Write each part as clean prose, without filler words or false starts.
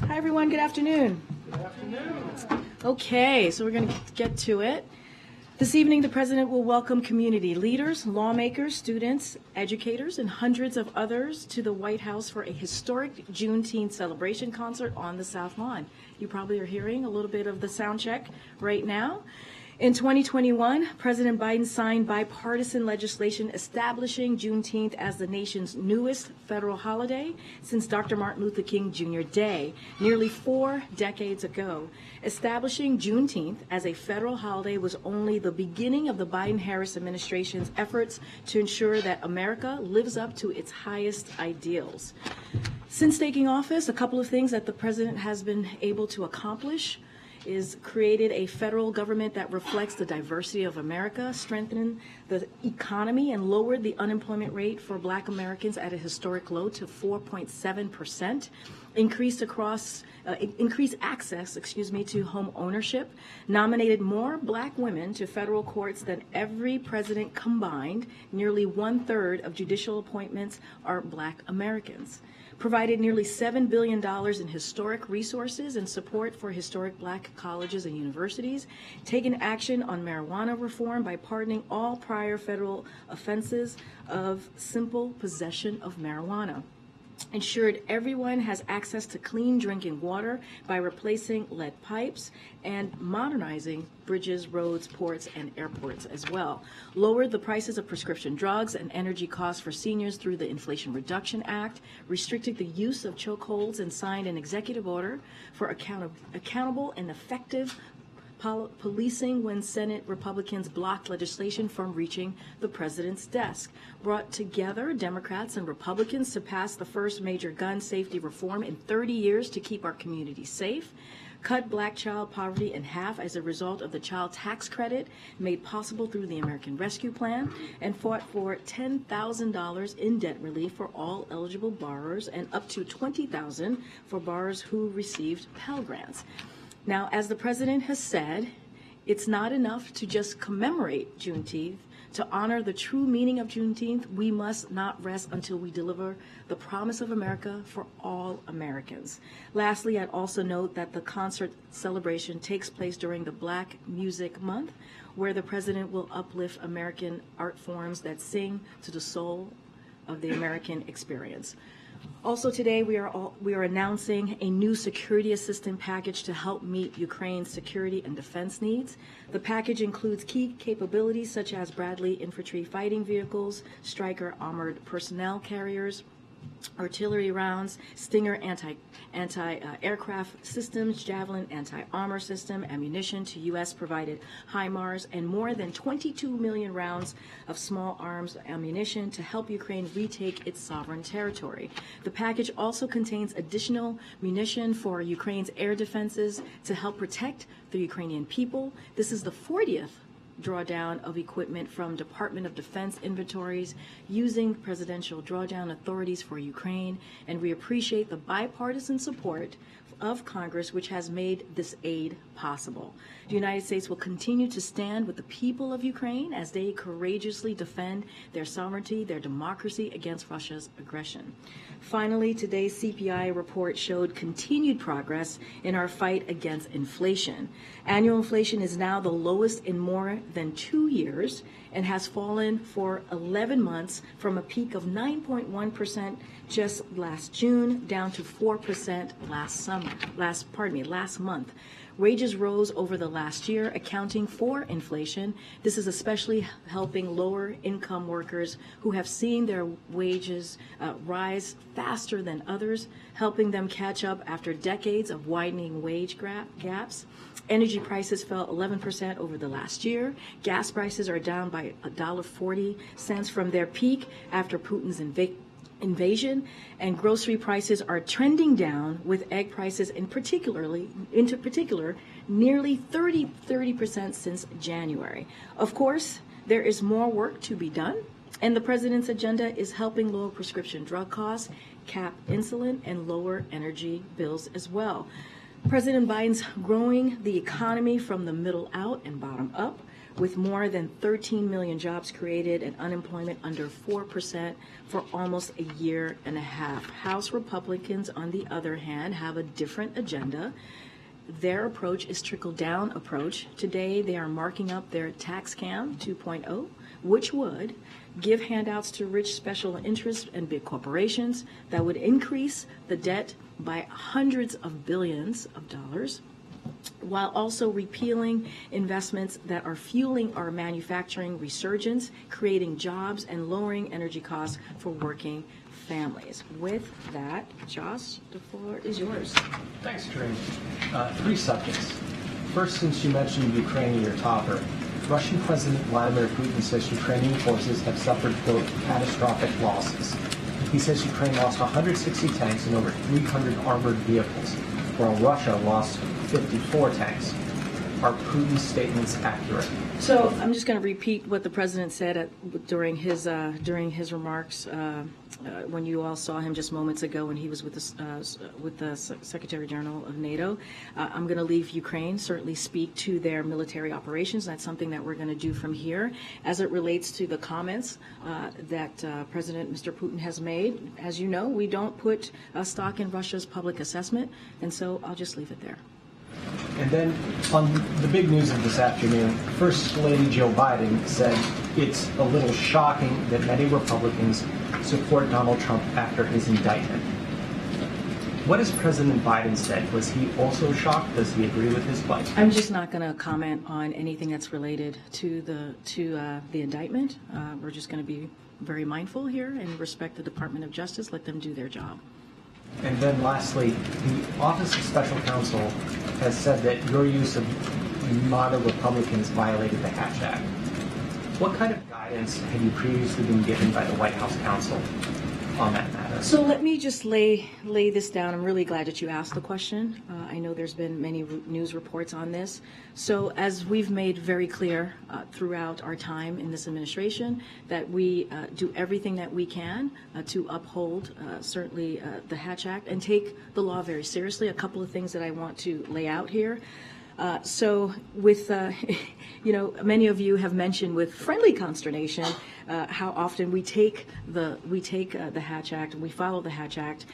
Hi, everyone. Good afternoon. Good afternoon. Okay, so we're going to get to it. This evening, the President will welcome community leaders, lawmakers, students, educators, and hundreds of others to the White House for a historic Juneteenth celebration concert on the South Lawn. You probably are hearing a little bit of the sound check right now. In 2021, President Biden signed bipartisan legislation establishing Juneteenth as the nation's newest federal holiday since Dr. Martin Luther King Jr. Day, nearly 4 decades ago. Establishing Juneteenth as a federal holiday was only the beginning of the Biden-Harris administration's efforts to ensure that America lives up to its highest ideals. Since taking office, a couple of things that the president has been able to accomplish is created a federal government that reflects the diversity of America, strengthened the economy, and lowered the unemployment rate for Black Americans at a historic low to 4.7%, increased access, to home ownership, nominated more Black women to federal courts than every president combined. Nearly 1/3 of judicial appointments are Black Americans. Provided nearly $7 billion in historic resources and support for historic Black colleges and universities, taken action on marijuana reform by pardoning all prior federal offenses of simple possession of marijuana. Ensured everyone has access to clean drinking water by replacing lead pipes and modernizing bridges, roads, ports, and airports as well. Lowered the prices of prescription drugs and energy costs for seniors through the Inflation Reduction Act, restricted the use of chokeholds, and signed an executive order for accountable and effective policing when Senate Republicans blocked legislation from reaching the president's desk. Brought together Democrats and Republicans to pass the first major gun safety reform in 30 years to keep our communities safe. Cut Black child poverty in half as a result of the child tax credit made possible through the American Rescue Plan, and fought for $10,000 in debt relief for all eligible borrowers and up to $20,000 for borrowers who received Pell Grants. Now, as the president has said, it's not enough to just commemorate Juneteenth. To honor the true meaning of Juneteenth, we must not rest until we deliver the promise of America for all Americans. Lastly, I'd also note that the concert celebration takes place during the Black Music Month, where the president will uplift American art forms that sing to the soul of the American experience. Also today, we are announcing a new security assistance package to help meet Ukraine's security and defense needs. The package includes key capabilities such as Bradley infantry fighting vehicles, Stryker armored personnel carriers, artillery rounds, Stinger anti-aircraft systems, Javelin anti-armor system, ammunition to U.S.-provided HIMARS, and more than 22 million rounds of small arms ammunition to help Ukraine retake its sovereign territory. The package also contains additional munition for Ukraine's air defenses to help protect the Ukrainian people. This is the 40th drawdown of equipment from Department of Defense inventories using presidential drawdown authorities for Ukraine, and we appreciate the bipartisan support of Congress, which has made this aid possible. The United States will continue to stand with the people of Ukraine as they courageously defend their sovereignty, their democracy against Russia's aggression. Finally, today's CPI report showed continued progress in our fight against inflation. Annual inflation is now the lowest in more than 2 years and has fallen for 11 months from a peak of 9.1% just last June down to 4% last month. Wages rose over the last year, accounting for inflation. This is especially helping lower income workers who have seen their wages rise faster than others, helping them catch up after decades of widening wage gaps. Energy prices fell 11% over the last year. Gas prices are down by $1.40 from their peak after Putin's invasion, and grocery prices are trending down, with egg prices in particular nearly 30% since January. Of course, there is more work to be done, and the president's agenda is helping lower prescription drug costs, cap insulin, and lower energy bills as well. President Biden's growing the economy from the middle out and bottom up, with more than 13 million jobs created and unemployment under 4% for almost a year and a half. House Republicans, on the other hand, have a different agenda. Their approach is trickle-down approach. Today, they are marking up their tax cam 2.0, which would give handouts to rich special interests and big corporations that would increase the debt by hundreds of billions of dollars, while also repealing investments that are fueling our manufacturing resurgence, creating jobs, and lowering energy costs for working families. With that, Josh, the floor is yours. Thanks, Karine. 3 subjects. First, since you mentioned Ukraine in your topper, Russian President Vladimir Putin says Ukrainian forces have suffered, quote, catastrophic losses. He says Ukraine lost 160 tanks and over 300 armored vehicles, while Russia lost 54 tanks. Are Putin's statements accurate? So I'm just going to repeat what the president said during his remarks when you all saw him just moments ago when he was with the Secretary General of NATO. I'm going to leave Ukraine certainly speak to their military operations. That's something that we're going to do from here. As it relates to the comments that President Mr. Putin has made, as you know, we don't put stock in Russia's public assessment, and so I'll just leave it there. And then on the big news of this afternoon, First Lady Joe Biden said it's a little shocking that many Republicans support Donald Trump after his indictment. What has President Biden said? Was he also shocked? Does he agree with his plight? I'm just not going to comment on anything that's related to the indictment. We're just going to be very mindful here and respect the Department of Justice. Let them do their job. And then lastly, the Office of Special Counsel has said that your use of modern Republicans violated the Hatch Act. What kind of guidance had you previously been given by the White House counsel on that matter? So let me just lay this down. I'm really glad that you asked the question. I know there's been many news reports on this. So as we've made very clear throughout our time in this administration, that we do everything that we can to uphold certainly the Hatch Act and take the law very seriously. A couple of things that I want to lay out here. So with, many of you have mentioned with friendly consternation how often we take the Hatch Act and we follow the Hatch Act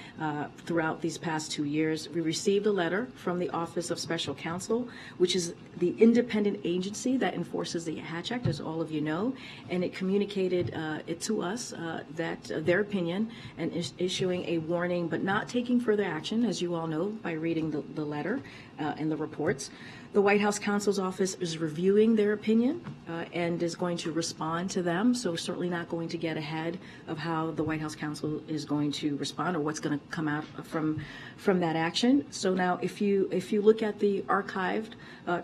throughout these past 2 years. We received a letter from the Office of Special Counsel, which is the independent agency that enforces the Hatch Act, as all of you know, and it communicated it to us that their opinion and issuing a warning, but not taking further action, as you all know by reading the letter and the reports. The White House counsel's office is reviewing their opinion and is going to respond to them. So certainly not going to get ahead of how the White House counsel is going to respond or what's going to come out from that action. So now, if you look at the archived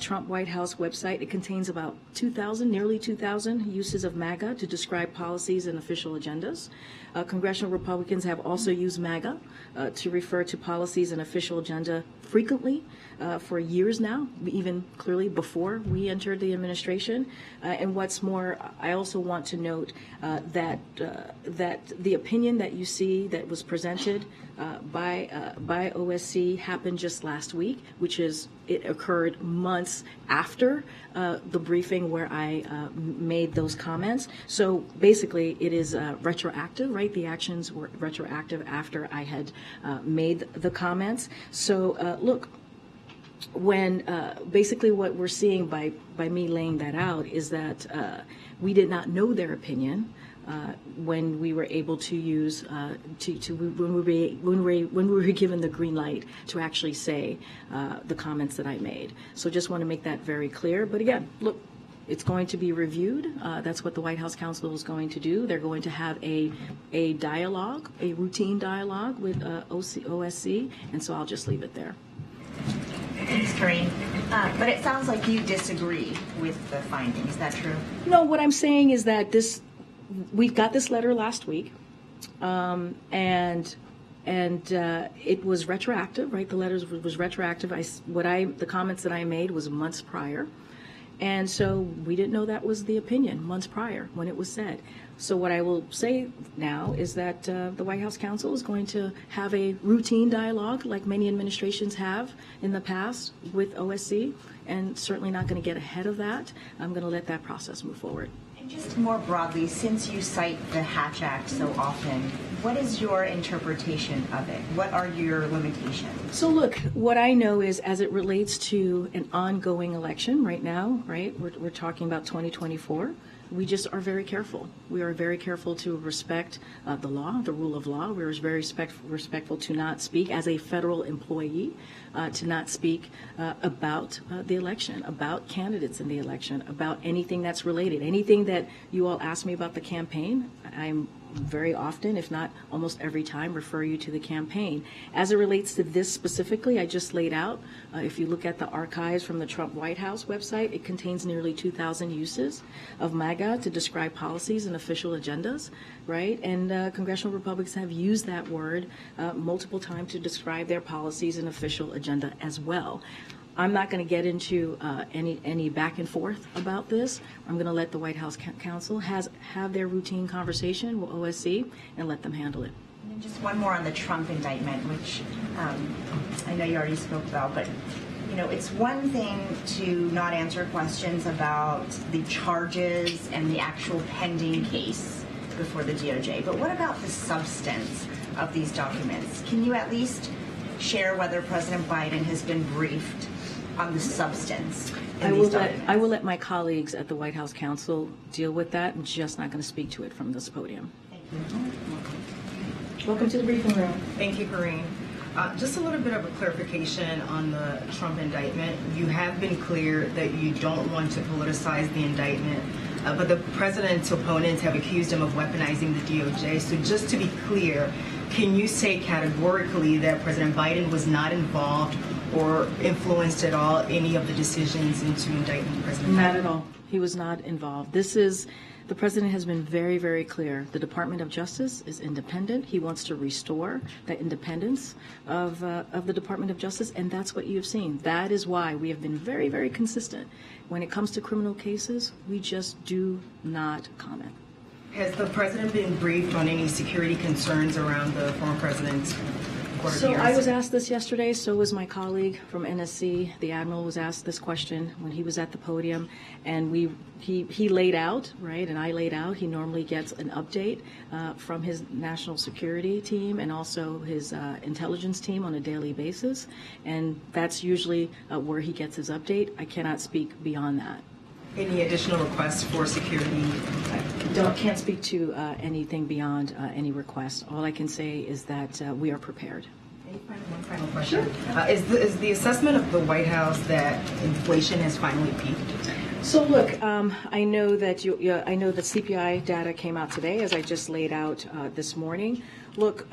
Trump White House website, it contains about nearly 2,000 uses of MAGA to describe policies and official agendas. Congressional Republicans have also used MAGA to refer to policies and official agenda frequently for years now, even clearly before we entered the administration. And what's more, I also want to note that the opinion that you see that was presented by OSC happened just last week, which is it occurred months after the briefing where I made those comments. So basically, it is retroactive, right? The actions were retroactive after I had made the comments. So look, when basically what we're seeing by me laying that out is that we did not know their opinion when we were able to use when we were given the green light to actually say the comments that I made. So just want to make that very clear. But again, look, it's going to be reviewed. That's what the White House counsel is going to do. They're going to have a dialogue, a routine dialogue with OSC, and so I'll just leave it there. Thanks, Karine. But it sounds like you disagree with the findings. Is that true? No, what I'm saying is that we got this letter last week, and it was retroactive, right? The letter was retroactive. The comments that I made was months prior, And so we didn't know that was the opinion months prior when it was said. So what I will say now is that the White House counsel is going to have a routine dialogue like many administrations have in the past with OSC, and certainly not going to get ahead of that. I'm going to let that process move forward. And just more broadly, since you cite the Hatch Act so often, what is your interpretation of it? What are your limitations? So look, what I know is as it relates to an ongoing election right now, right, we're talking about 2024, we just are very careful. We are very careful to respect the law, the rule of law. We're very respectful to not speak as a federal employee, to not speak about the election, about candidates in the election, about anything that's related. Anything that you all ask me about the campaign, I'm very often, if not almost every time, refer you to the campaign. As it relates to this specifically, I just laid out, if you look at the archives from the Trump White House website, it contains nearly 2,000 uses of MAGA to describe policies and official agendas, right? And congressional Republicans have used that word multiple times to describe their policies and official agenda as well. I'm not going to get into any back and forth about this. I'm going to let the White House counsel have their routine conversation with OSC and let them handle it. And then just one more on the Trump indictment, which I know you already spoke about, but you know, it's one thing to not answer questions about the charges and the actual pending case before the DOJ, but what about the substance of these documents? Can you at least share whether President Biden has been briefed on the substance in these documents? I will let my colleagues at the White House counsel deal with that. I'm just not going to speak to it from this podium. Thank you. Welcome to the briefing room. Thank you, Karine. Just a little bit of a clarification on the Trump indictment. You have been clear that you don't want to politicize the indictment, but the president's opponents have accused him of weaponizing the DOJ. So just to be clear, can you say categorically that President Biden was not involved or influenced at all any of the decisions into indicting President Biden? Not at all. He was not involved. The president has been very, very clear. The Department of Justice is independent. He wants to restore the independence of the Department of Justice, and that's what you have seen. That is why we have been very, very consistent. When it comes to criminal cases, we just do not comment. Has the president been briefed on any security concerns around the former president's court So appearance? I was asked this yesterday, so was my colleague from NSC. The Admiral was asked this question when he was at the podium, and he laid out, right, and I laid out, he normally gets an update from his national security team and also his intelligence team on a daily basis, and that's usually where he gets his update. I cannot speak beyond that. Any additional requests for security? Can't speak to anything beyond any request. All I can say is that we are prepared. One final question. Is the assessment of the White House that inflation has finally peaked? So look, I know that I know the CPI data came out today, as I just laid out this morning. Look,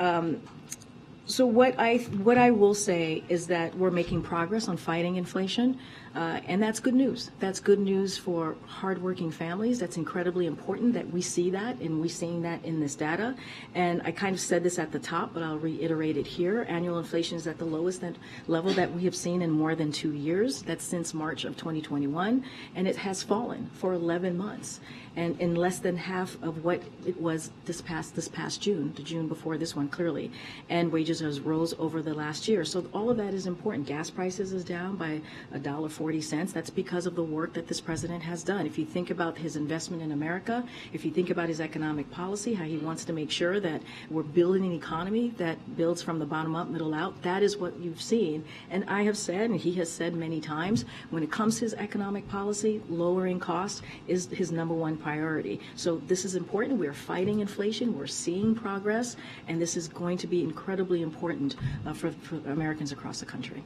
so what I will say is that we're making progress on fighting inflation, and that's good news. That's good news for hardworking families. That's incredibly important that we see that, and we're seeing that in this data. And I kind of said this at the top, but I'll reiterate it here. Annual inflation is at the lowest level that we have seen in more than 2 years. That's since March of 2021, and it has fallen for 11 months. And in less than half of what it was this past June, the June before this one, clearly. And wages has rose over the last year. So all of that is important. Gas prices is down by $1.40. That's because of the work that this president has done. If you think about his investment in America, if you think about his economic policy, how he wants to make sure that we're building an economy that builds from the bottom up, middle out, that is what you've seen. And I have said, and he has said many times, when it comes to his economic policy, lowering costs is his number one priority. So this is important. We're fighting inflation. We're seeing progress, and this is going to be incredibly important for Americans across the country.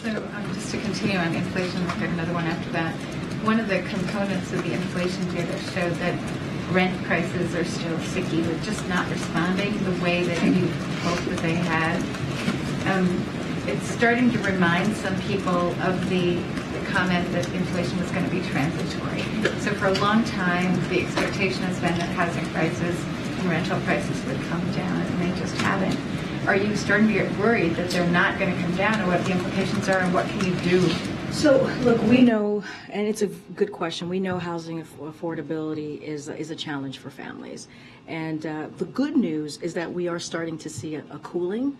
So just to continue on inflation, we'll get another one after that. One of the components of the inflation data showed that rent prices are still sticky, with just not responding the way that you hoped that they had. It's starting to remind some people of the comment that inflation was going to be transitory. So for a long time, the expectation has been that housing prices and rental prices would come down, and they just haven't. Are you starting to get worried that they're not going to come down, or what the implications are, and what can you do So, look, we know, and it's a good question, we know housing affordability is a challenge for families. And the good news is that we are starting to see a cooling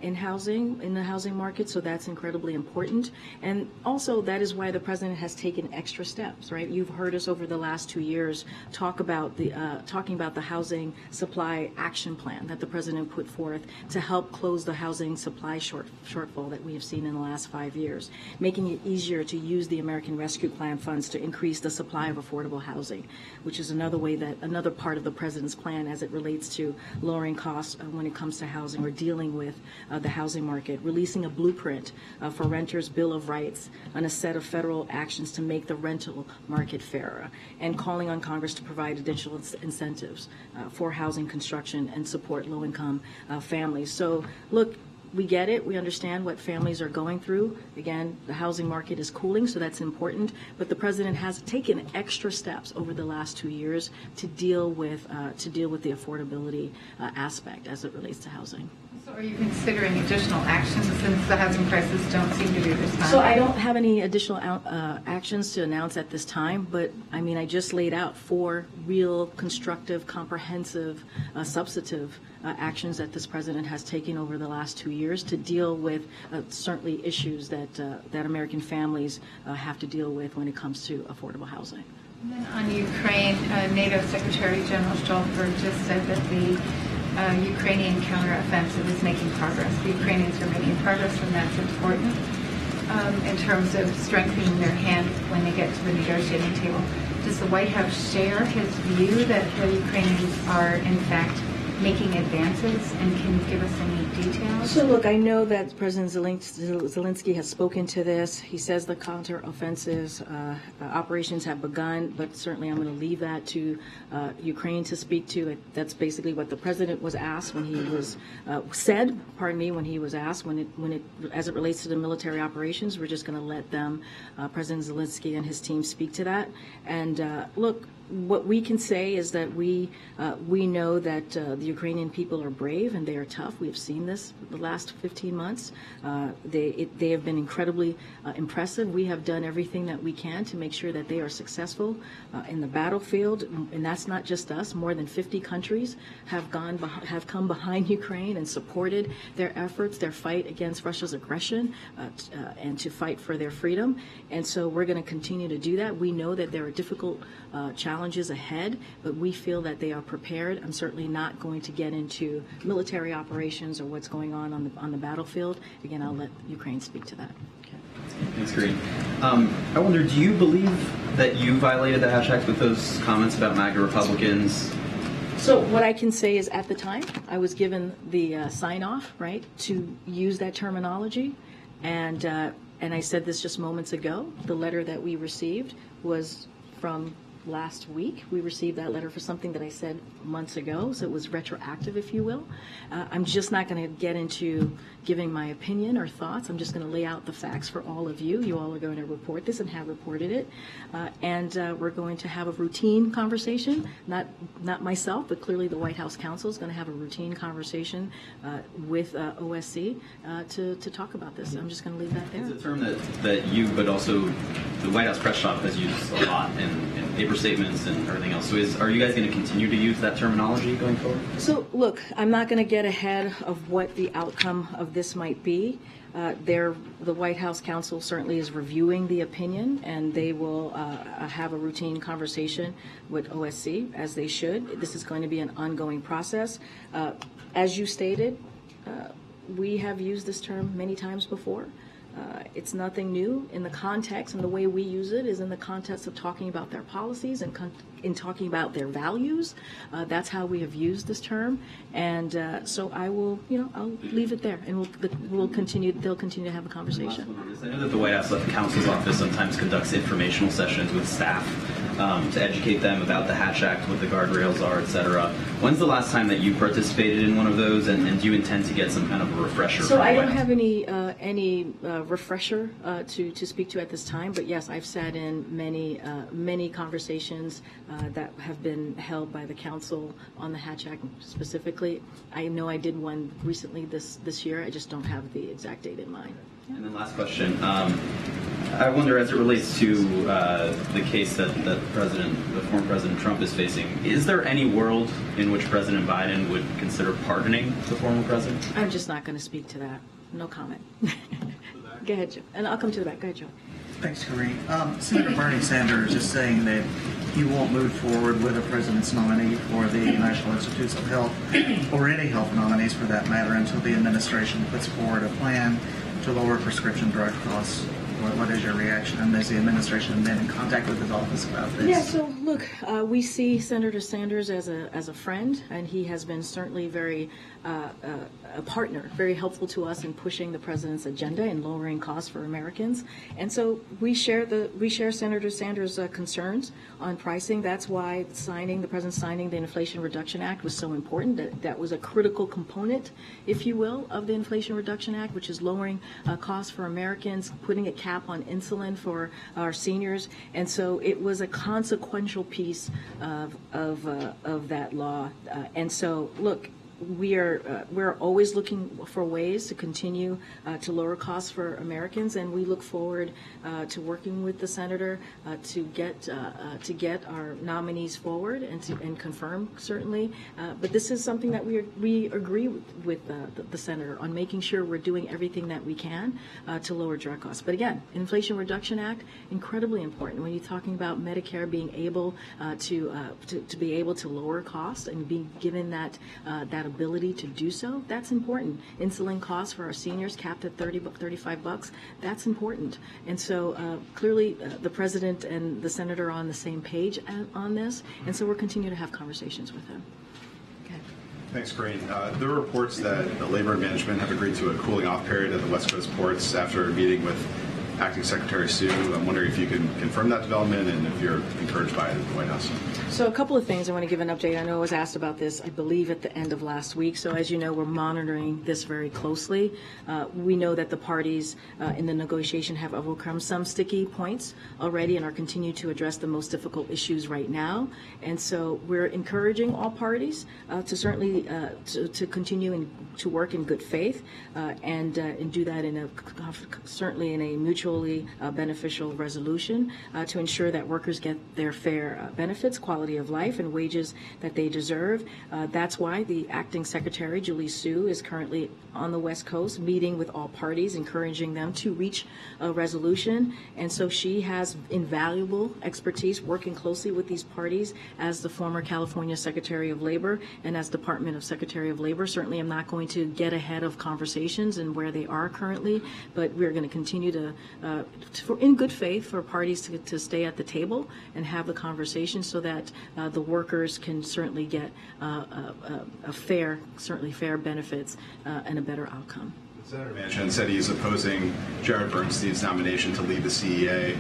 in the housing market, so that's incredibly important. And also, that is why the president has taken extra steps, right? You've heard us over the last 2 years talking about the housing supply action plan that the president put forth to help close the housing supply shortfall that we have seen in the last 5 years, making it easier to use the American Rescue Plan funds to increase the supply of affordable housing, which is another part of the president's plan as it relates to lowering costs when it comes to housing or dealing with the housing market, releasing a blueprint for renters' Bill of Rights on a set of federal actions to make the rental market fairer, and calling on Congress to provide additional incentives for housing construction and support low-income families. So, look, we get it. We understand what families are going through. Again, the housing market is cooling, so that's important. But the president has taken extra steps over the last 2 years to deal with the affordability aspect as it relates to housing. So are you considering additional actions since the housing prices don't seem to be responding? So I don't have any additional actions to announce at this time, but I mean, I just laid out 4 real constructive, comprehensive, substantive actions that this president has taken over the last 2 years to deal with certainly issues that American families have to deal with when it comes to affordable housing. And then on Ukraine, NATO Secretary General Stoltenberg just said that the Ukrainian counteroffensive is making progress. The Ukrainians are making progress, and that's important in terms of strengthening their hand when they get to the negotiating table. Does the White House share his view that the Ukrainians are, in fact, making advances, and can you give us any details? So look, I know that President Zelensky has spoken to this. He says the counteroffensive operations have begun, but certainly I'm going to leave that to Ukraine to speak to. That's basically what the president was asked when he was when he was asked as it relates to the military operations. We're just going to let them, President Zelensky and his team, speak to that. And look, what we can say is that we know that the Ukrainian people are brave and they are tough. We have seen this the last 15 months. They have been incredibly impressive. We have done everything that we can to make sure that they are successful in the battlefield, and that's not just us. More than 50 countries have come behind Ukraine and supported their efforts, their fight against Russia's aggression, and to fight for their freedom. And so we're going to continue to do that. We know that there are difficult challenges ahead, but we feel that they are prepared. I'm certainly not going to get into military operations or what's going on the battlefield. Again, I'll let Ukraine speak to that. Okay. Thanks, Karine. I wonder, do you believe that you violated the Hatch Act with those comments about MAGA Republicans? So what I can say is, at the time, I was given the sign-off, right, to use that terminology, and I said this just moments ago. The letter that we received was from last week. We received that letter for something that I said months ago, so it was retroactive, if you will. I'm just not going to get into giving my opinion or thoughts. I'm just going to lay out the facts for all of you. You all are going to report this and have reported it. And we're going to have a routine conversation, not myself, but clearly the White House counsel is going to have a routine conversation with OSC to talk about this. I'm just going to leave that there. It's a term that you, but also the White House press shop has used a lot in paper statements and everything else. So are you guys going to continue to use that terminology going forward? So look, I'm not going to get ahead of what the outcome of this might be. The White House counsel certainly is reviewing the opinion, and they will have a routine conversation with OSC, as they should. This is going to be an ongoing process. As you stated, we have used this term many times before. It's nothing new in the context, and the way we use it is in the context of talking about their policies and in talking about their values. That's how we have used this term, and so I will, I'll leave it there, and we'll continue. They'll continue to have a conversation. I know that the White House counsel's office sometimes conducts informational sessions with staff to educate them about the Hatch Act, what the guardrails are, et cetera. When's the last time that you participated in one of those, and do you intend to get some kind of a refresher? So I don't have any refresher to speak to at this time, but yes, I've sat in many conversations that have been held by the council on the Hatch Act specifically. I know I did one recently this year. I just don't have the exact date in mind. And then last question. I wonder, as it relates to the case that the former President Trump is facing, is there any world in which President Biden would consider pardoning the former president? I'm just not going to speak to that. No comment. Go ahead, Joe. And I'll come to the back. Go ahead, Joe. Thanks, Karine. Senator Bernie Sanders is saying that he won't move forward with a president's nominee for the National Institutes of Health, or any health nominees for that matter, until the administration puts forward a plan to lower prescription drug costs. What is your reaction? And has the administration been in contact with his office about this? Yeah, so look, we see Senator Sanders as a friend, and he has been certainly very a partner, very helpful to us in pushing the president's agenda and lowering costs for Americans. And so we share Senator Sanders' concerns on pricing. That's why the president signing the Inflation Reduction Act was so important. That was a critical component, if you will, of the Inflation Reduction Act, which is lowering costs for Americans, putting a cap on insulin for our seniors. And so it was a consequential piece of that law. And so, look, we're always looking for ways to continue to lower costs for Americans, and we look forward to working with the senator to get our nominees forward and confirm, certainly. But this is something that we agree with the senator on, making sure we're doing everything that we can to lower drug costs. But again, Inflation Reduction Act, incredibly important when you're talking about Medicare being able to be able to lower costs and be given that ability to do so. That's important. Insulin costs for our seniors capped at $35. That's important. And so clearly the president and the senator are on the same page on this, and so we're continuing to have conversations with them. Okay. Thanks, Karine. There are reports that the labor and management have agreed to a cooling off period at the West Coast ports after a meeting with Acting Secretary Sue. I'm wondering if you can confirm that development and if you're encouraged by it at the White House. So a couple of things I want to give an update. I know I was asked about this, I believe, at the end of last week. So as you know, we're monitoring this very closely. We know that the parties in the negotiation have overcome some sticky points already and are continuing to address the most difficult issues right now. And so we're encouraging all parties to certainly to continue to work in good faith and do that certainly in a mutually beneficial resolution to ensure that workers get their fair benefits, quality of life, and wages that they deserve. That's why the acting secretary, Julie Sue, is currently on the West Coast meeting with all parties, encouraging them to reach a resolution. And so she has invaluable expertise working closely with these parties as the former California Secretary of Labor and as Department of Secretary of Labor. Certainly I'm not going to get ahead of conversations and where they are currently, but we're going to continue to in good faith, for parties to stay at the table and have the conversation so that the workers can certainly get fair benefits and a better outcome. Senator Manchin said he's opposing Jared Bernstein's nomination to lead the CEA.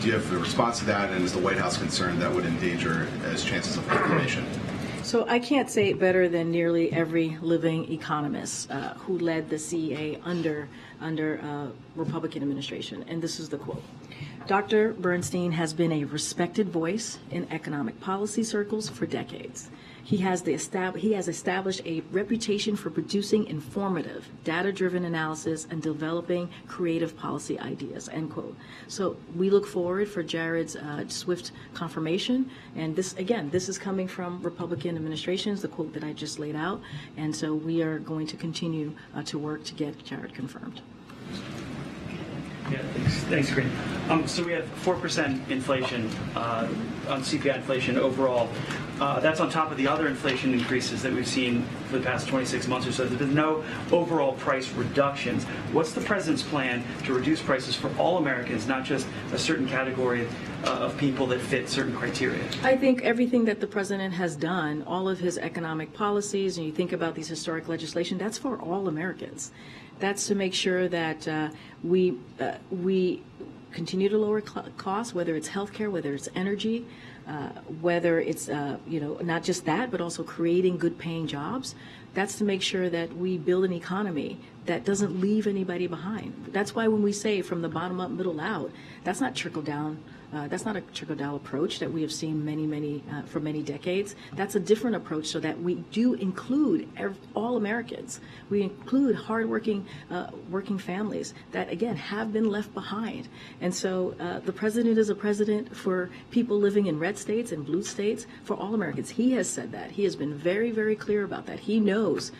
Do you have a response to that, and is the White House concerned that would endanger his chances of confirmation? So I can't say it better than nearly every living economist who led the CEA under Republican administration, and this is the quote. Dr. Bernstein has been a respected voice in economic policy circles for decades. He has established a reputation for producing informative, data-driven analysis and developing creative policy ideas, end quote. So we look forward for Jared's swift confirmation. And this is coming from Republican administrations, the quote that I just laid out. And so we are going to continue to work to get Jared confirmed. Yeah, thanks, Karine. So we have 4% inflation on CPI inflation overall. That's on top of the other inflation increases that we've seen for the past 26 months or so. There's been no overall price reductions. What's the president's plan to reduce prices for all Americans, not just a certain category of people that fit certain criteria? I think everything that the president has done, all of his economic policies, and you think about these historic legislation, that's for all Americans. That's to make sure that we continue to lower costs, whether it's healthcare, whether it's energy, whether it's not just that, but also creating good-paying jobs. That's to make sure that we build an economy that doesn't leave anybody behind. That's why when we say from the bottom up, middle out, that's not trickle down That's not a trickle-down approach that we have seen for many decades. That's a different approach, so that we do include all Americans. We include hardworking, working families that, again, have been left behind. And so the president is a president for people living in red states and blue states, for all Americans. He has said that. He has been very, very clear about that. He knows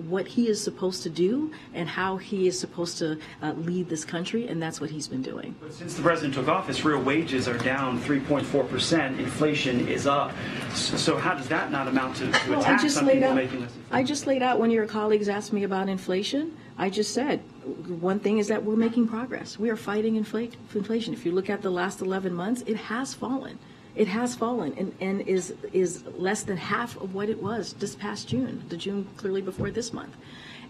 what he is supposed to do and how he is supposed to lead this country, and that's what he's been doing. But since the president took office, real wages are down 3.4%. Inflation is up. So how does that not amount to a tax on people making less? I just laid out when your colleagues asked me about inflation. I just said one thing is that we're making progress. We are fighting inflation. If you look at the last 11 months, it has fallen. It has fallen and is less than half of what it was this past June, the June clearly before this month.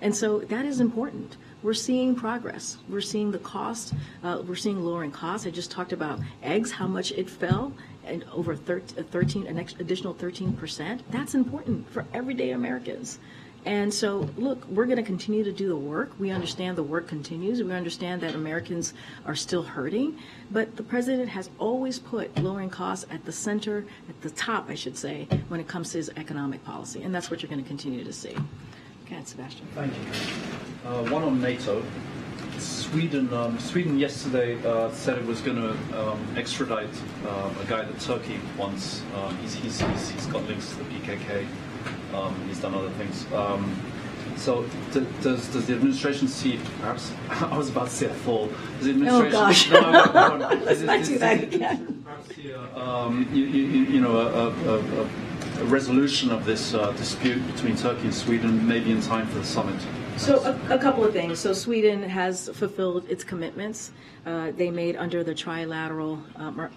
And so that is important. We're seeing progress. We're seeing the cost. We're seeing lowering costs. I just talked about eggs, how much it fell, and over an additional 13%. That's important for everyday Americans. And so, look, we're going to continue to do the work. We understand the work continues. We understand that Americans are still hurting. But the president has always put lowering costs at the center, at the top, I should say, when it comes to his economic policy. And that's what you're going to continue to see. Okay, Sebastian. Thank you. One on NATO. Sweden yesterday said it was going to extradite a guy that Turkey wants. He's got links to the PKK. He's done other things. So does the administration see, perhaps, I was about to say a fall. Does the administration, oh, gosh. No. Let's not do that again. Perhaps see a resolution of this dispute between Turkey and Sweden, maybe in time for the summit? So a couple of things. So Sweden has fulfilled its commitments they made under the trilateral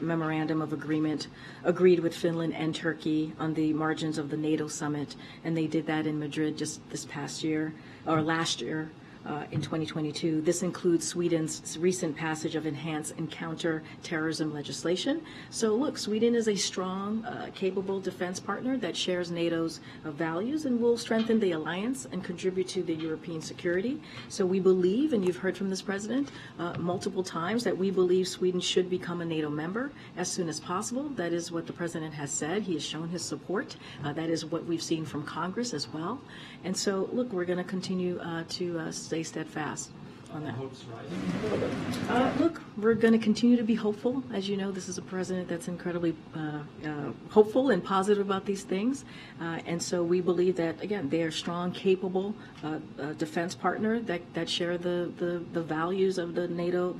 memorandum of agreement agreed with Finland and Turkey on the margins of the NATO summit, and they did that in Madrid just this past year, or last year. In 2022. This includes Sweden's recent passage of enhanced and counter-terrorism legislation. So look, Sweden is a strong, capable defense partner that shares NATO's values and will strengthen the alliance and contribute to the European security. So we believe, and you've heard from this president multiple times, that we believe Sweden should become a NATO member as soon as possible. That is what the president has said. He has shown his support. That is what we've seen from Congress as well. And so, look, we're going to continue to stay steadfast on that. Look, we're going to continue to be hopeful. As you know, this is a president that's incredibly hopeful and positive about these things. And so we believe that, again, they are strong, capable defense partner that share the values of the NATO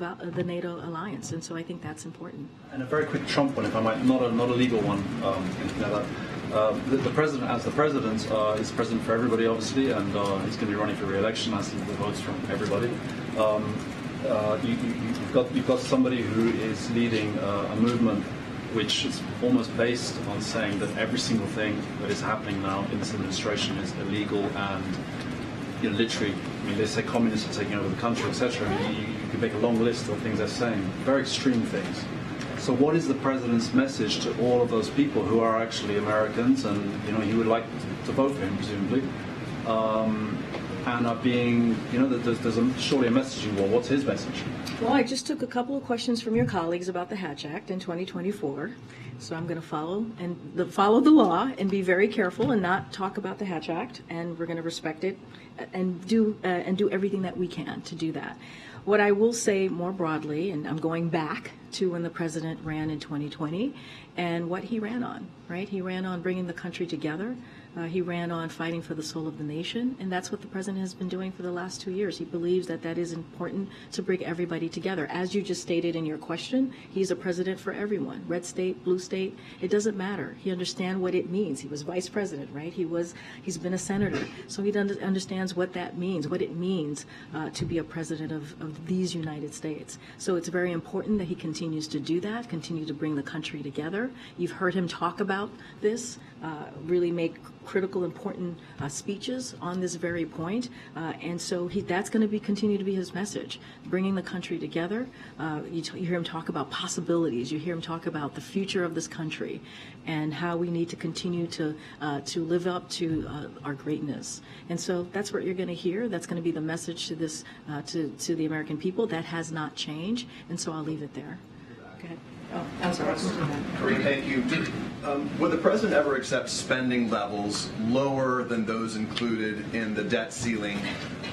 alliance. And so I think that's important. And a very quick Trump one, if I might, not a legal one. The president, as the president, is president for everybody, obviously, and he's going to be running for re-election, asking for votes from everybody. You've got somebody who is leading a movement which is almost based on saying that every single thing that is happening now in this administration is illegal and, literally, I mean, they say communists are taking over the country, etc. You could make a long list of things they're saying, very extreme things. So what is the president's message to all of those people who are actually Americans and, he would like to vote for him, presumably, and are being, there's surely a messaging war. What's his message? Well, I just took a couple of questions from your colleagues about the Hatch Act in 2024. So I'm going to follow the law and be very careful and not talk about the Hatch Act, and we're going to respect it and do everything that we can to do that. What I will say more broadly, and I'm going back to when the president ran in 2020 and what he ran on, right? He ran on bringing the country together. He ran on fighting for the soul of the nation, and that's what the president has been doing for the last 2 years. He believes that is important to bring everybody together. As you just stated in your question, he's a president for everyone, red state, blue state, it doesn't matter. He understands what it means. He was vice president, right? He's been a senator, so he understands what that means, what it means to be a president of these United States. So it's very important that he continues to do that, continue to bring the country together. You've heard him talk about this, really make critical, important speeches on this very point, and so that's going to continue to be his message, bringing the country together. You hear him talk about possibilities. You hear him talk about the future of this country and how we need to continue to live up to our greatness. And so that's what you're going to hear. That's going to be the message to this to the American people. That has not changed, and so I'll leave it there. Go ahead. Oh, I'm sorry. Karine, thank you. Would the president ever accept spending levels lower than those included in the debt ceiling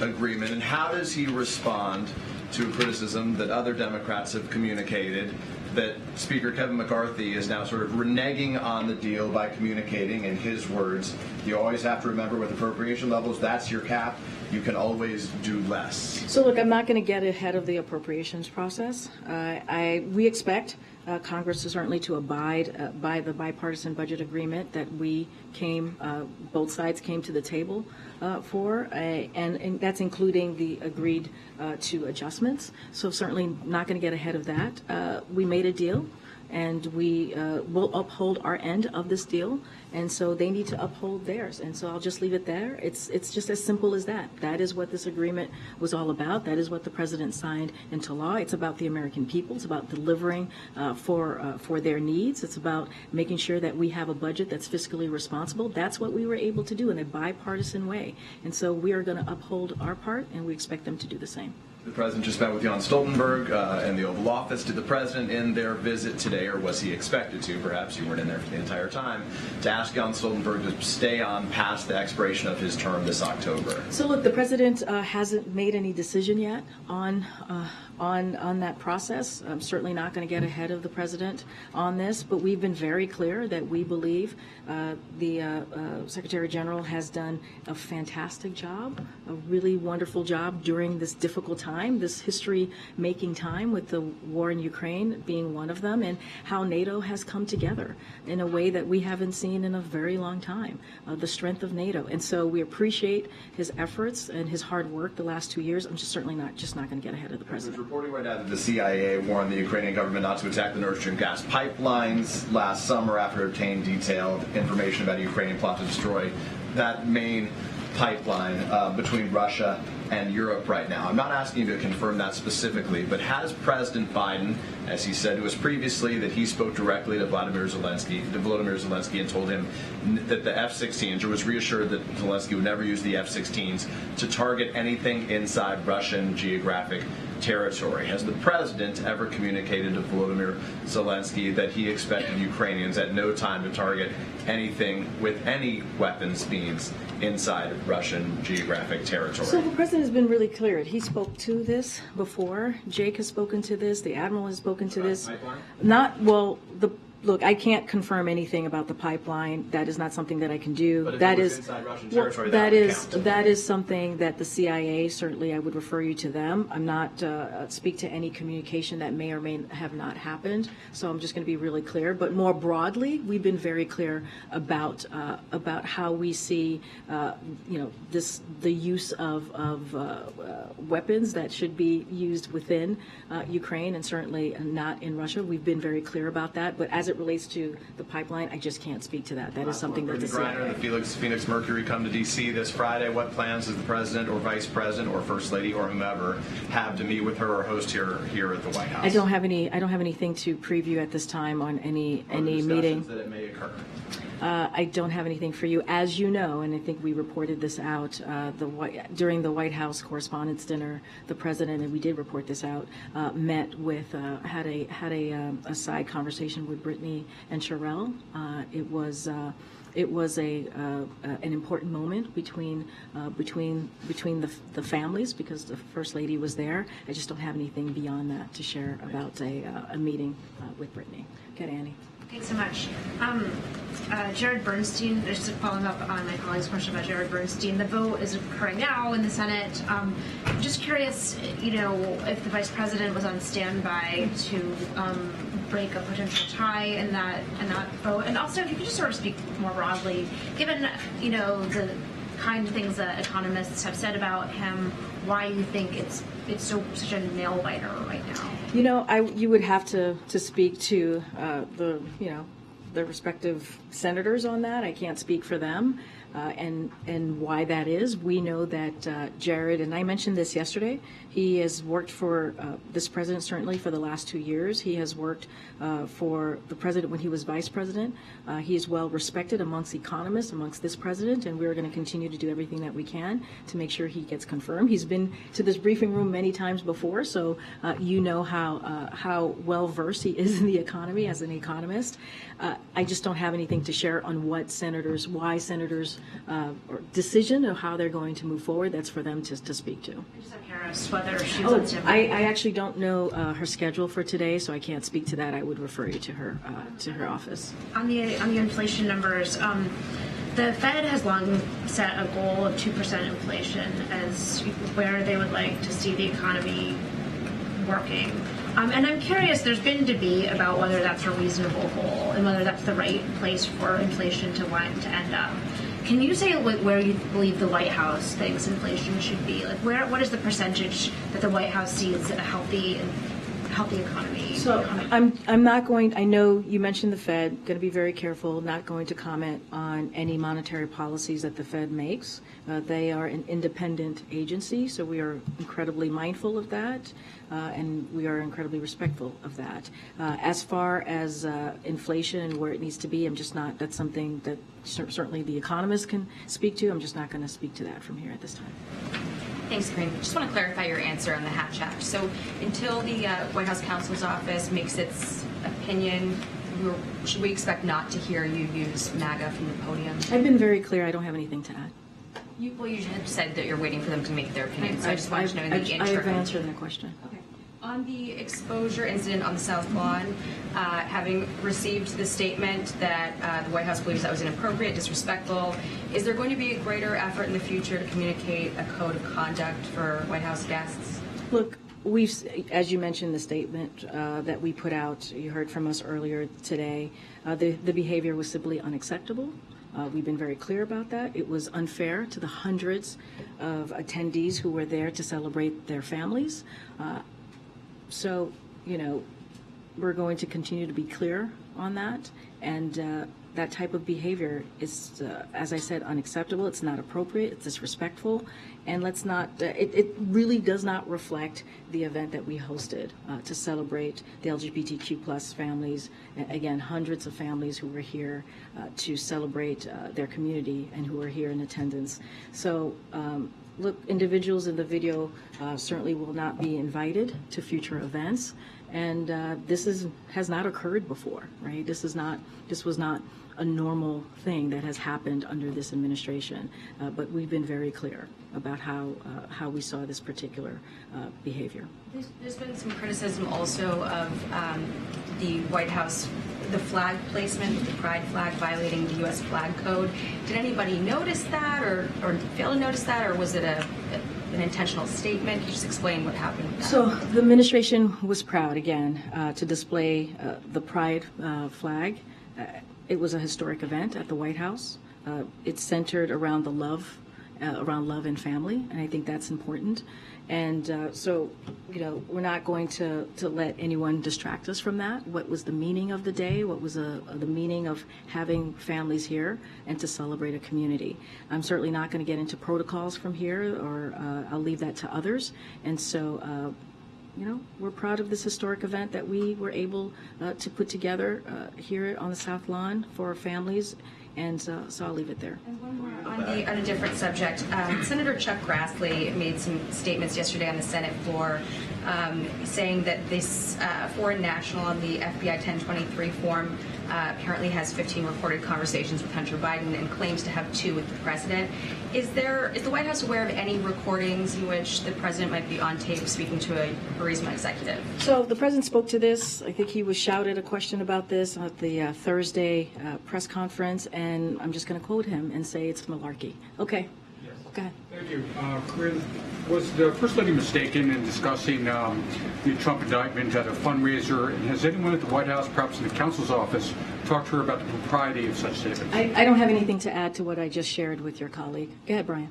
agreement? And how does he respond to criticism that other Democrats have communicated that Speaker Kevin McCarthy is now sort of reneging on the deal by communicating, in his words, you always have to remember with appropriation levels, that's your cap. You can always do less. So look, I'm not going to get ahead of the appropriations process. We expect Congress to certainly to abide by the bipartisan budget agreement that we both sides came to the table for, and that's including the agreed to adjustments. So certainly not going to get ahead of that. We made a deal, and we will uphold our end of this deal, and so they need to uphold theirs. And so I'll just leave it there. It's just as simple as that. That is what this agreement was all about. That is what the president signed into law. It's about the American people. It's about delivering for their needs. It's about making sure that we have a budget that's fiscally responsible. That's what we were able to do in a bipartisan way. And so we are going to uphold our part, and we expect them to do the same. The president just met with Jan Stoltenberg in the Oval Office. Did the president, in their visit today, or was he expected to, perhaps you weren't in there for the entire time, to ask Jan Stoltenberg to stay on past the expiration of his term this October? So look, the president hasn't made any decision yet on that process. I'm certainly not going to get ahead of the president on this, but we've been very clear that we believe the Secretary General has done a fantastic job, a really wonderful job during this difficult time, this history-making time, with the war in Ukraine being one of them, and how NATO has come together in a way that we haven't seen in a very long time, the strength of NATO. And so we appreciate his efforts and his hard work the last 2 years. I'm just certainly not going to get ahead of the president. There's reporting right now that the CIA warned the Ukrainian government not to attack the Nord Stream gas pipelines last summer after it obtained detailed information about a Ukrainian plot to destroy that main pipeline between Russia and Europe right now. I'm not asking you to confirm that specifically, but has President Biden, as he said to us previously, that he spoke directly to Volodymyr Zelensky and told him that the F-16s, or was reassured that Zelensky would never use the F-16s to target anything inside Russian geographic territory? Has the president ever communicated to Volodymyr Zelensky that he expected Ukrainians at no time to target anything with any weapons beams inside Russian geographic territory? So the president has been really clear. He spoke to this before. Jake has spoken to this. The admiral has spoken to this. Pipeline? Look, I can't confirm anything about the pipeline. That is not something that I can do. But if that it was is inside Russian well, territory, that would is count. that is something that the CIA, certainly I would refer you to them. I'm not speak to any communication that may or may have not happened. So I'm just going to be really clear. But more broadly, we've been very clear about how we see the use of weapons that should be used within Ukraine and certainly not in Russia. We've been very clear about that. But as it relates to the pipeline, I just can't speak to that. That is something that the CIA. Griner and the Phoenix Mercury come to D.C. this Friday. What plans does the president or vice president or first lady or whomever have to meet with her or host here at the White House? I don't have anything to preview at this time on any meeting. That it may occur. I don't have anything for you, as you know, and I think we reported this out during the White House Correspondents' Dinner. The president, and we did report this out, met with had a side conversation with Brittany and Sherelle. It was an important moment between the families, because the First Lady was there. I just don't have anything beyond that to share about a meeting with Brittany. Okay, Annie. Thanks so much. Jared Bernstein, just following up on my colleague's question about Jared Bernstein, the vote is occurring now in the Senate. Just curious, if the Vice President was on standby to break a potential tie in that vote, and also if you could just sort of speak more broadly, given the kind of things that economists have said about him, why you think it's such a nail biter right now. You would have to speak to the respective senators on that. I can't speak for them. and why that is. We know that Jared, and I mentioned this yesterday, he has worked for this president certainly for the last 2 years. He has worked for the president when he was vice president. He is well respected amongst economists, amongst this president, and we're going to continue to do everything that we can to make sure he gets confirmed. He's been to this briefing room many times before, so you know how well versed he is in the economy as an economist. I just don't have anything to share on why senators' or decision of how they're going to move forward. That's for them to speak to. Harris, whether she was I actually don't know her schedule for today, so I can't speak to that. I would refer you to her office. On the inflation numbers, the Fed has long set a goal of 2% inflation as where they would like to see the economy working. And I'm curious, there's been debate about whether that's a reasonable goal and whether that's the right place for inflation to end up. Can you say where you believe the White House thinks inflation should be? Like, what is the percentage that the White House sees a healthy economy? So I'm not going. I know you mentioned the Fed. Going to be very careful. Not going to comment on any monetary policies that the Fed makes. They are an independent agency, so we are incredibly mindful of that, and we are incredibly respectful of that. As far as inflation and where it needs to be, I'm just not. That's something that certainly the economists can speak to. I'm just not going to speak to that from here at this time. Thanks, Karine. Just want to clarify your answer on the Hatch Act. So until the White House counsel's office makes its opinion, should we expect not to hear you use MAGA from the podium? I've been very clear. I don't have anything to add. You had said that you're waiting for them to make their opinion, so I just wanted to know in the interim. I've answered that question. Okay. On the exposure incident on the South Lawn, having received the statement that the White House believes that was inappropriate, disrespectful, is there going to be a greater effort in the future to communicate a code of conduct for White House guests? Look, as you mentioned, the statement that we put out, you heard from us earlier today, the behavior was simply unacceptable. We've been very clear about that. It was unfair to the hundreds of attendees who were there to celebrate their families. So, we're going to continue to be clear on that. And that type of behavior is, as I said, unacceptable. It's not appropriate. It's disrespectful. And let's not, it really does not reflect the event that we hosted to celebrate the LGBTQ plus families. Again, hundreds of families who were here to celebrate their community and who were here in attendance. So, look, individuals in the video certainly will not be invited to future events, and this has not occurred before, right? This was not a normal thing that has happened under this administration, but we've been very clear about how we saw this particular behavior. There's been some criticism also of the White House, the flag placement, the pride flag violating the U.S. flag code. Did anybody notice that or fail to notice that, or was it an intentional statement? Can you just explain what happened with that? So the administration was proud, again, to display the pride flag. It was a historic event at the White House. It's centered around love and family, and I think that's important. And so, we're not going to let anyone distract us from that. What was the meaning of the day? What was the meaning of having families here and to celebrate a community? I'm certainly not going to get into protocols from here, or I'll leave that to others. And so, we're proud of this historic event that we were able to put together here on the South Lawn for our families. And so I'll leave it there. And one more on a different subject. Senator Chuck Grassley made some statements yesterday on the Senate floor saying that this foreign national on the FBI 1023 form apparently has 15 recorded conversations with Hunter Biden and claims to have 2 with the president. Is the White House aware of any recordings in which the president might be on tape speaking to a Burisma executive? So the president spoke to this. I think he was shouted a question about this at the Thursday press conference, and I'm just going to quote him and say it's malarkey. Okay. Yes. Go ahead. Thank you. Karine, was the First Lady mistaken in discussing the Trump indictment at a fundraiser? And has anyone at the White House, perhaps in the counsel's office, talked to her about the propriety of such statements? I don't have anything to add to what I just shared with your colleague. Go ahead, Brian.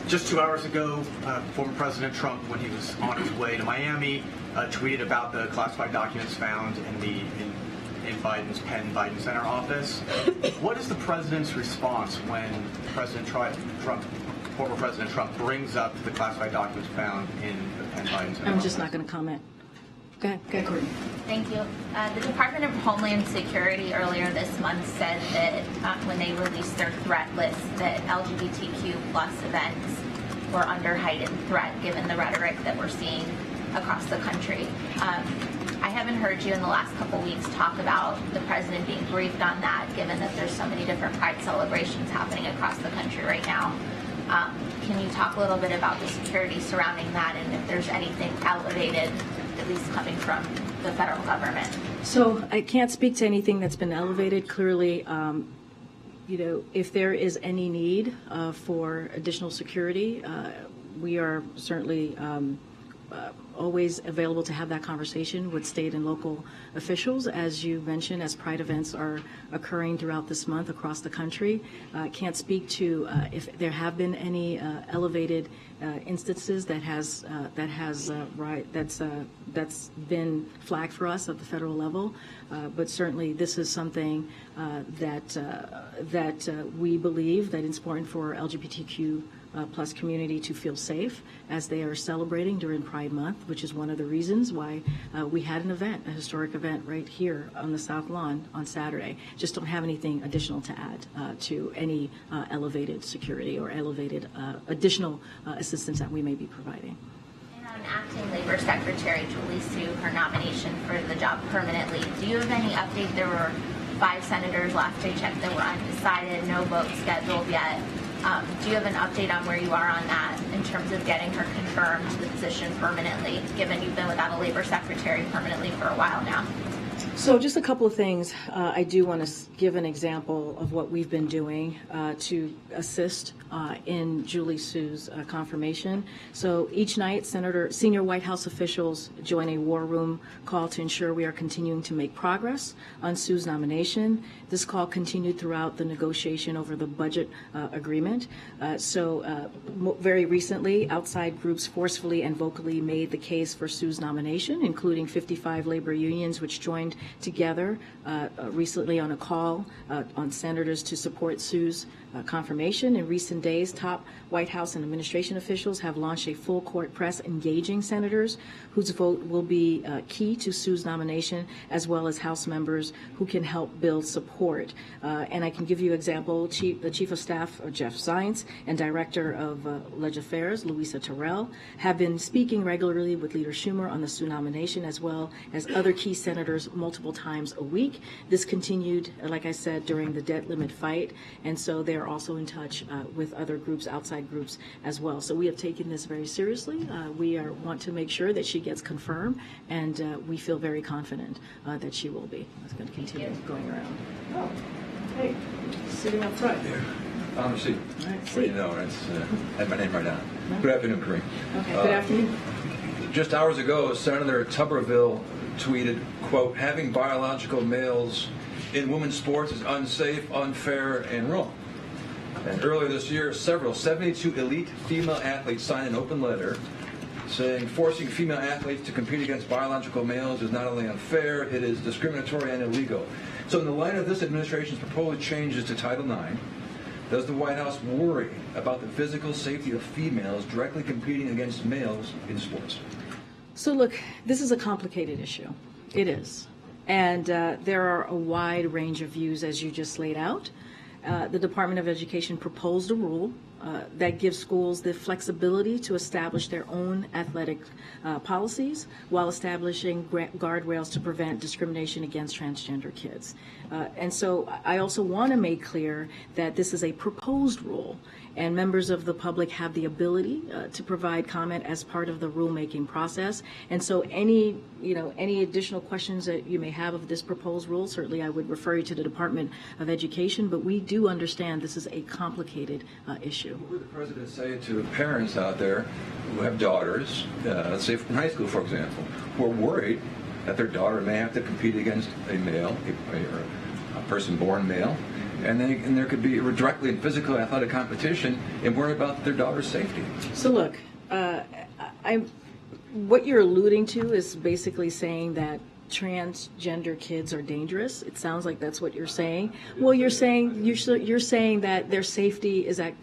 Just 2 hours ago, former President Trump, when he was on his way to Miami, tweeted about the classified documents found in in Biden's Penn Biden Center office. What is the president's response when former President Trump brings up the classified documents found in the Penn Biden Center I'm just office? not going to comment. Go ahead, Karine. Thank you. The Department of Homeland Security earlier this month said that when they released their threat list that LGBTQ plus events were under heightened threat given the rhetoric that we're seeing across the country. I haven't heard you in the last couple weeks talk about the president being briefed on that, given that there's so many different pride celebrations happening across the country right now. Can you talk a little bit about the security surrounding that and if there's anything elevated, at least coming from the federal government? So I can't speak to anything that's been elevated. Clearly, if there is any need for additional security, we are certainly always available to have that conversation with state and local officials. As you mentioned, as Pride events are occurring throughout this month across the country, can't speak to if there have been any elevated instances that's been flagged for us at the federal level. But certainly, this is something that we believe that it's important for LGBTQ plus community to feel safe as they are celebrating during Pride Month, which is one of the reasons why we had an event, a historic event right here on the South Lawn on Saturday. Just don't have anything additional to add to any elevated security or elevated additional assistance that we may be providing. And on Acting Labor Secretary Julie Su, her nomination for the job permanently, do you have any update? There were 5 senators last I checked that were undecided, no vote scheduled yet. Do you have an update on where you are on that in terms of getting her confirmed to the position permanently, given you've been without a labor secretary permanently for a while now? So just a couple of things. I do want to give an example of what we've been doing to assist in Julie Su's confirmation. So each night, senior White House officials join a war room call to ensure we are continuing to make progress on Su's nomination. This call continued throughout the negotiation over the budget agreement. Very recently, outside groups forcefully and vocally made the case for Su's nomination, including 55 labor unions, which joined together recently on a call on senators to support Su's confirmation. In recent days, top White House and administration officials have launched a full court press engaging senators whose vote will be key to Su's nomination, as well as House members who can help build support. And I can give you an example. The Chief of Staff, Jeff Zients, and Director of Legislative Affairs, Louisa Terrell, have been speaking regularly with Leader Schumer on the Su nomination, as well as other key senators multiple times a week. This continued, like I said, during the debt limit fight, and so they are also in touch with other groups, outside groups as well. So we have taken this very seriously. We want to make sure that she gets confirmed, and we feel very confident that she will be. It's going to continue going around. Oh, hey, sitting up front there. I'm seat. Well, you know, I had my name right down. Good afternoon, Karine. Okay, good afternoon. Just hours ago, Senator Tuberville tweeted, quote, "Having biological males in women's sports is unsafe, unfair, and wrong." And earlier this year, 72 elite female athletes signed an open letter saying forcing female athletes to compete against biological males is not only unfair, it is discriminatory and illegal. So in the light of this administration's proposed changes to Title IX, does the White House worry about the physical safety of females directly competing against males in sports? So look, this is a complicated issue. It is. And there are a wide range of views, as you just laid out. The Department of Education proposed a rule that gives schools the flexibility to establish their own athletic policies while establishing guardrails to prevent discrimination against transgender kids. And so I also want to make clear that this is a proposed rule, and members of the public have the ability to provide comment as part of the rulemaking process. And so any additional questions that you may have of this proposed rule, certainly I would refer you to the Department of Education, but we do understand this is a complicated issue. What would the president say to parents out there who have daughters, let's say from high school, for example, who are worried that their daughter may have to compete against a male, a person born male, and there could be directly in physical athletic competition and worry about their daughter's safety? So look, what you're alluding to is basically saying that transgender kids are dangerous. It sounds like that's what you're saying. Well, you're saying that their safety is at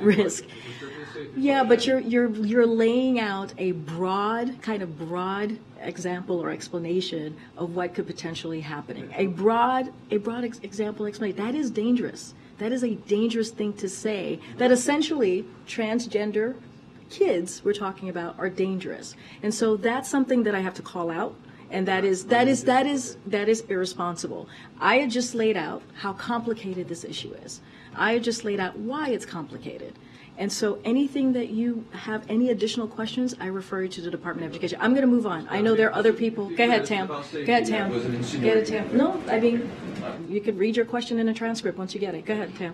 risk. Yeah, but you're laying out a broad example or explanation of what could potentially happen. A broad example explanation. That is dangerous. That is a dangerous thing to say. That essentially transgender kids we're talking about are dangerous. And so that's something that I have to call out. And that is irresponsible. I had just laid out how complicated this issue is. I had just laid out why it's complicated. And so anything that you have any additional questions, I refer you to the Department of Education. I'm going to move on. I know there are other people. Go ahead, Tam. Go ahead, Tam. No, I mean, you could read your question in a transcript once you get it. Go ahead, Tam.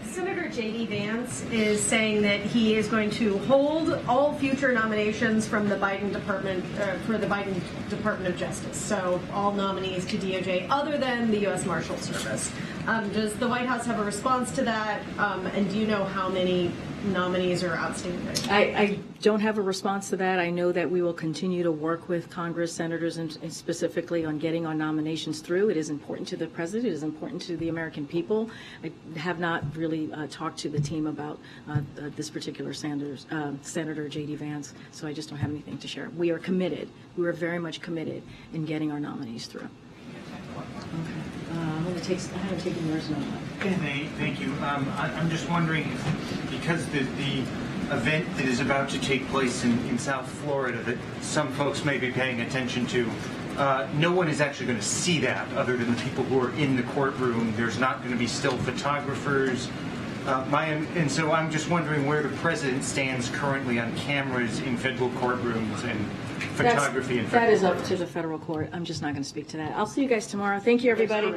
Senator J.D. Vance is saying that he is going to hold all future nominations from the Biden department for the Biden Department of Justice. So all nominees to DOJ other than the U.S. Marshal Service. Does the White House have a response to that? And do you know how many nominees are outstanding? I don't have a response to that. I know that we will continue to work with Congress, senators, and specifically on getting our nominations through. It is important to the president. It is important to the American people. I have not really talked to the team about this particular Senator J.D. Vance, so I just don't have anything to share. We are committed. We are very much committed in getting our nominees through. Okay. I'm going to take yours now. Thank you. I'm just wondering if, because the event that is about to take place in South Florida that some folks may be paying attention to, no one is actually going to see that other than the people who are in the courtroom. There's not going to be still photographers. And so I'm just wondering where the president stands currently on cameras in federal courtrooms and photography in federal That is up to the federal court. I'm just not going to speak to that. I'll see you guys tomorrow. Thank you, everybody.